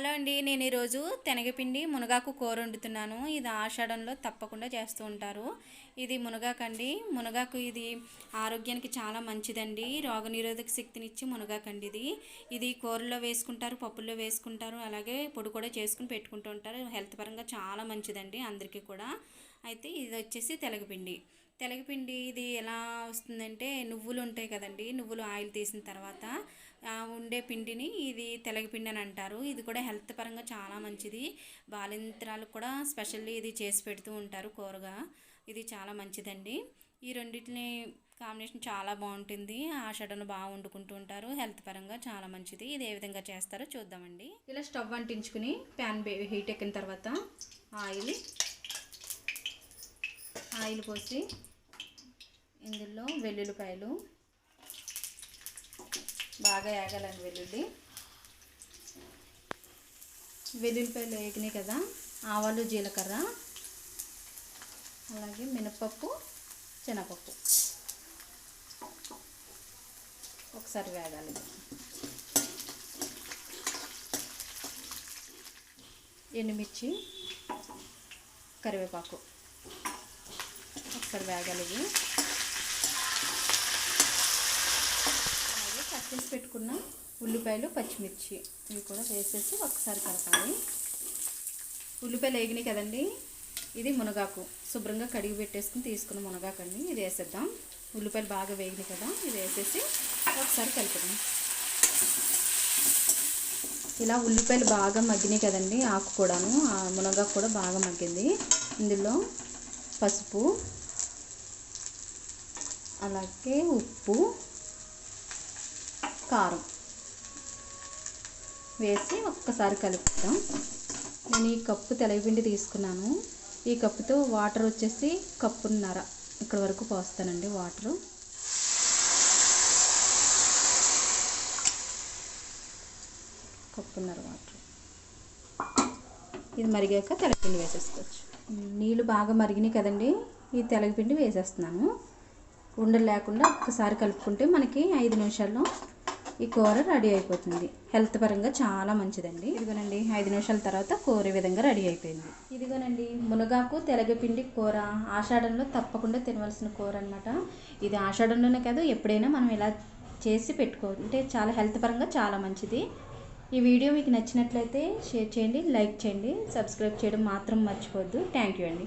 Hello అండి, నేను ఈరోజు తెనగపిండి మునగాకు కూర వండుతున్నాను. ఇది ఆషాఢంలో తప్పకుండా చేస్తూ ఉంటారు. ఇది మునగాకు అండి. మునగాకు ఇది ఆరోగ్యానికి చాలా మంచిదండి. రోగనిరోధక శక్తినిచ్చి మునగాకు అండి. ఇది కూరల్లో వేసుకుంటారు, పప్పుల్లో వేసుకుంటారు, అలాగే పొడి కూడా చేసుకుని పెట్టుకుంటూ ఉంటారు. హెల్త్ పరంగా చాలా మంచిదండి అందరికీ కూడా. అయితే ఇది వచ్చేసి తెలగపిండి ఇది ఎలా వస్తుందంటే, నువ్వులు ఉంటాయి కదండి, నువ్వులు ఆయిల్ తీసిన తర్వాత ఉండే పిండిని ఇది తెలగపిండి అని అంటారు. ఇది కూడా హెల్త్ పరంగా చాలా మంచిది. బాలింతరాలకు కూడా స్పెషల్లీ ఇది చేసి పెడుతూ ఉంటారు కూరగా. ఇది చాలా మంచిదండి. ఈ రెండింటిని కాంబినేషన్ చాలా బాగుంటుంది. ఆషాఢంలో బాగా వండుకుంటూ ఉంటారు. హెల్త్ పరంగా చాలా మంచిది. ఇది ఏ విధంగా చేస్తారో చూద్దామండి. ఇలా స్టవ్ అంటించుకుని ప్యాన్ హీట్ ఎక్కిన తర్వాత ఆయిల్ పోసి ఇందులో వెల్లుల్లిపాయలు బాగా వేగాలండి. వెల్లుల్లిపాయలు వేగినాయి కదా, ఆవాలు, జీలకర్ర, అలాగే మినపప్పు, శనగపప్పు ఒకసారి వేగాలి. ఎండుమిర్చి, కరివేపాకు ఒకసారి వేగాలి. అలాగే కట్ చేసి పెట్టుకున్న ఉల్లిపాయలు, పచ్చిమిర్చి ఇవి కూడా వేసేసి ఒకసారి కలపాలి. ఉల్లిపాయలు వేగినాయి కదండి, ఇది మునగాకు శుభ్రంగా కడిగి పెట్టేసుకుని తీసుకున్న మునగాకు అండి. ఇది వేసేద్దాం. ఉల్లిపాయలు బాగా వేగినాయి కదా, ఇది వేసేసి ఒకసారి కలుపుదాం. ఇలా ఉల్లిపాయలు బాగా మగ్గినాయి కదండి, ఆకు కూడాను, మునగాకు కూడా బాగా మగ్గింది. ఇందులో పసుపు, అలాగే ఉప్పు, కారం వేసి ఒక్కసారి కలుపుతాం. నేను ఈ కప్పు తెలగపిండి తీసుకున్నాను. ఈ కప్పుతో వాటర్ వచ్చేసి కప్పున్నర ఇక్కడ వరకు పోస్తానండి. Water కప్పున్నర water. ఇది మరిగాక తెలగపిండి వేసేసుకోవచ్చు. నీళ్ళు బాగా మరిగినాయి కదండి, ఈ తెలగపిండి వేసేస్తున్నాను. ఉండలు లేకుండా ఒక్కసారి కలుపుకుంటే మనకి 5 నిమిషాల్లో ఈ కూర రెడీ అయిపోతుంది. హెల్త్ పరంగా చాలా మంచిదండి. ఇదిగోనండి, 5 నిమిషాల తర్వాత కూర ఈ విధంగా రెడీ అయిపోయింది. ఇదిగోనండి, మునగాకు తెలగపిండి కూర ఆషాఢంలో తప్పకుండా తినవలసిన కూర అనమాట. ఇది ఆషాఢంలోనే కాదు, ఎప్పుడైనా మనం ఇలా చేసి పెట్టుకుంటే చాలా హెల్త్ పరంగా చాలా మంచిది. ఈ వీడియో మీకు నచ్చినట్లయితే షేర్ చేయండి, లైక్ చేయండి, సబ్స్క్రైబ్ చేయడం మాత్రం మర్చిపోవద్దు. థ్యాంక్ యూ అండి.